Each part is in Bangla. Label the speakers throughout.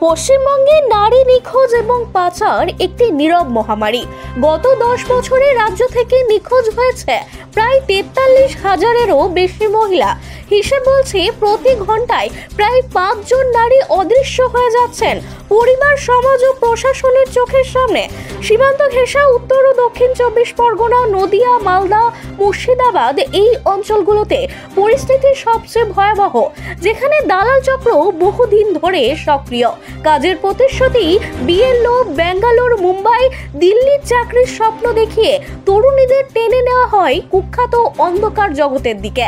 Speaker 1: পশ্চিমবঙ্গে নারী নিখোঁজ এবং পাচার একটি নীরব মহামারী। গত 10 বছরে রাজ্য থেকে নিখোঁজ হয়েছে প্রায় 43,000-এরও বেশি মহিলা। হিসেব বলছে প্রতি ঘন্টায় প্রায় 5 জন নারী অদৃশ্য হয়ে যাচ্ছেন পরিবার, সমাজ ও প্রশাসনের চোখের সামনে। সীমান্ত ঘেঁষা উত্তর ও দক্ষিণ 24 পরগনা, নদিয়া, মালদা, মুর্শিদাবাদ এই অঞ্চলগুলোতে পরিস্থিতি সবচেয়ে ভয়াবহ, যেখানে দালাল চক্র বহুদিন ধরে সক্রিয়। কাজের প্রতিশ্রুতি, বিএলও, ব্যাঙ্গালোর, মুম্বাই, দিল্লির চাকরির স্বপ্ন দেখিয়ে তরুণীদের টেনে নেওয়া হয় কুখ্যাত অন্ধকার জগতের দিকে।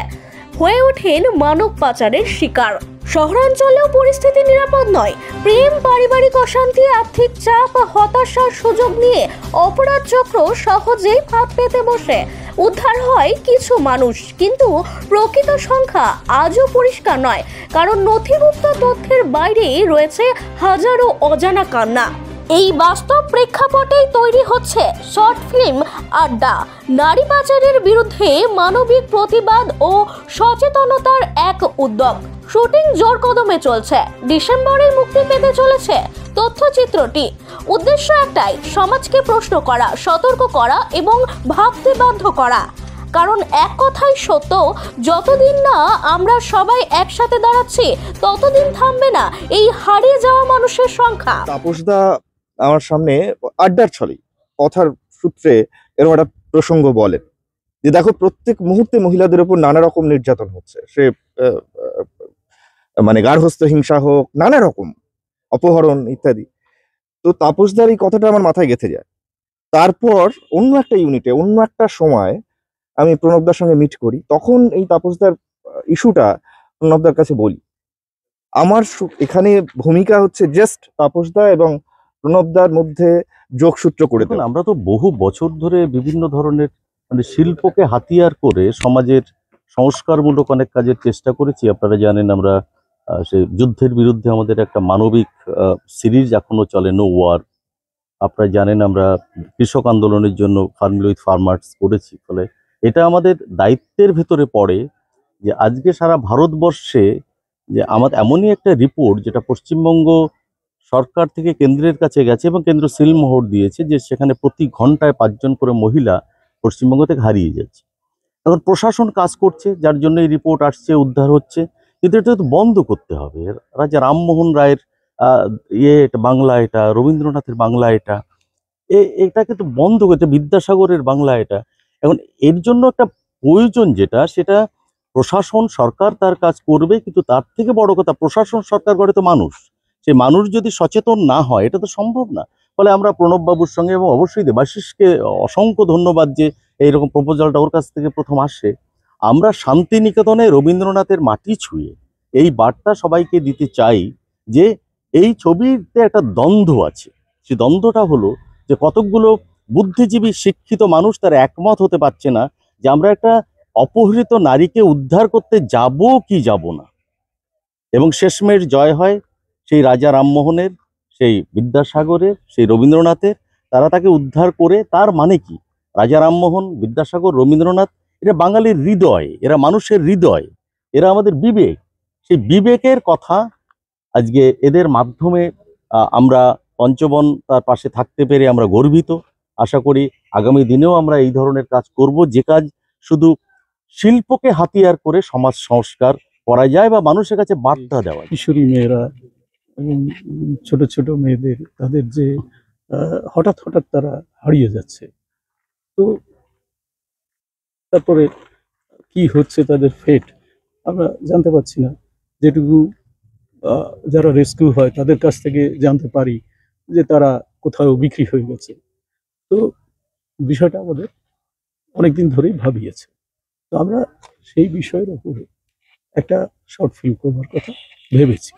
Speaker 1: হয়ে ওঠেন মানব পাচারের শিকার। শহরাঞ্চলেও পরিস্থিতি নিরাপদ নয়। প্রেম, পারিবারিক অশান্তি, আর্থিক চাপ, হতাশার সুযোগ নিয়ে অপরাধ চক্র সহজেই ফাঁদ পেতে বসে। উদ্ধার হয় কিছু মানুষ, কিন্তু প্রকৃত সংখ্যা আজও পরিষ্কার নয়, কারণ নথিভুক্ত তথ্যের বাইরে রয়েছে হাজারো অজানা কান্না। এই বাস্তব প্রেক্ষাপটেই তৈরি হচ্ছে শর্ট ফিল্ম আড্ডা, নারী পাচারের বিরুদ্ধে মানবিক প্রতিবাদ ও সচেতনতার এক উদ্যোগ। শুটিং জোর কদমে চলছে। ডিসেম্বরে মুক্তি পেতে চলেছে তথ্যচিত্রটি। উদ্দেশ্য একটাই, সমাজকে প্রশ্ন করা, সতর্ক করা এবং ভাবতে বাধ্য করা। কারণ এক কথাই সত্য, যতদিন না আমরা সবাই একসাথে দাঁড়াচ্ছি, ততদিন থামবে না এই হারিয়ে যাওয়া মানুষের সংখ্যা।
Speaker 2: তাপসদা আমার সামনে আড্ডার ছলে কথার সূত্রে এরকম একটা প্রসঙ্গ বলেন যে দেখো, প্রত্যেক মুহূর্তে মহিলাদের উপর নানা রকম নির্যাতন হচ্ছে। সে মানে গার্হস্থ্য হিংসা হোক, নানা রকম অপহরণ ইত্যাদি। তো তাপসদার এই কথাটা আমার মাথায় গেঁথে যায়। তারপর অন্য একটা ইউনিটে, অন্য একটা সময় আমি প্রণবদার সঙ্গে মিট করি। তখন এই তাপসদার ইস্যুটা প্রণবদার কাছে বলি। আমার এখানে ভূমিকা হচ্ছে জাস্ট তাপসদা এবং প্রণবদার মধ্যে যোগসূত্র করে দেওয়া।
Speaker 3: আমরা তো বহু বছর ধরে বিভিন্ন ধরনের শিল্পকে হাতিয়ার করে সমাজের সংস্কারমূলক অনেক কাজের চেষ্টা করেছি। আপনারা জানেন, আমরা সেই যুদ্ধের বিরুদ্ধে আমাদের একটা মানবিক সিরিজ এখনো চলে, নো ওয়ার। আপনারা জানেন, আমরা কৃষক আন্দোলনের জন্য ফার্মিং উইথ ফার্মার্স করেছি। ফলে এটা আমাদের দায়িত্বের ভেতরে পড়ে যে আজকে সারা ভারতবর্ষে যে আমাদের এমনই একটা রিপোর্ট, যেটা পশ্চিমবঙ্গ সরকার থেকে কেন্দ্রের কাছে গেছে এবং কেন্দ্র সিলমোহর দিয়েছে, যে সেখানে প্রতি ঘন্টায় 5 জন করে মহিলা পশ্চিমবঙ্গ থেকে হারিয়ে যাচ্ছে। এখন প্রশাসন কাজ করছে, যার জন্য এই রিপোর্ট আসছে, উদ্ধার হচ্ছে। কিন্তু এটা তো বন্ধ করতে হবে। রাজা রামমোহন রায়ের এটা বাংলা, এটা রবীন্দ্রনাথের বাংলা, এটাকে তো বন্ধ করতে, বিদ্যাসাগরের বাংলা এটা। এখন এর জন্য একটা প্রয়োজন, সেটা প্রশাসন, সরকার তার কাজ করবে, কিন্তু তার থেকে বড় কথা, প্রশাসন সরকার করে তো মানুষ। সেই মানুষ যদি সচেতন না হয়, এটা তো সম্ভব না। ফলে আমরা প্রণববাবুর সঙ্গে, এবং অবশ্যই দেবাশিসকে অসংখ্য ধন্যবাদ যে এইরকম প্রপোজালটা ওর কাছ থেকে প্রথম আসে। আমরা শান্তিনিকেতনে রবীন্দ্রনাথের মাটি ছুঁয়ে এই বার্তা সবাইকে দিতে চাই যে এই ছবিতে একটা দ্বন্দ্ব আছে। সেই দ্বন্দ্বটা হলো যে কতকগুলো বুদ্ধিজীবী শিক্ষিত মানুষ তারা একমত হতে পারছে না যে আমরা একটা অপহৃত নারীকে উদ্ধার করতে যাব কি যাব না। এবং শেষমেশ জয় হয় সেই রাজা রামমোহনের, সেই বিদ্যাসাগরের, সেই রবীন্দ্রনাথের। তারা তাকে উদ্ধার করে। তার মানে কি, রাজা রামমোহন, বিদ্যাসাগর, রবীন্দ্রনাথ এরা বাঙালির হৃদয়, এরা মানুষের হৃদয়, এরা আমাদের বিবেক। সেই বিবেকের কথা আজকে এদের মাধ্যমে আমরা পঞ্চবন তার পাশে থাকতে পেরে আমরা গর্বিত। আশা করি আগামী দিনেও আমরা এই ধরনের কাজ করব, যে কাজ শুধু শিল্পকে হাতিয়ার করে সমাজ সংস্কার করা যায় বা মানুষের কাছে বার্তা দেওয়া।
Speaker 4: কিশোরী মেয়েরা এবং ছোট ছোট মেয়েদের, তাদের যে হঠাৎ হঠাৎ তারা হারিয়ে যাচ্ছে, তো তারপরে কি হচ্ছে তাদের ফেট আমরা জানতে পারছি না। যেটুকু যারা রেস্কিউ হয় তাদের কাছ থেকে জানতে পারি যে তারা কোথাও বিক্রি হয়ে গেছে। তো বিষয়টা আমাদের অনেকদিন ধরেই ভাবিয়েছে। তো আমরা সেই বিষয়ের উপরে একটা শর্ট ফিল্ম করবার কথা ভেবেছি।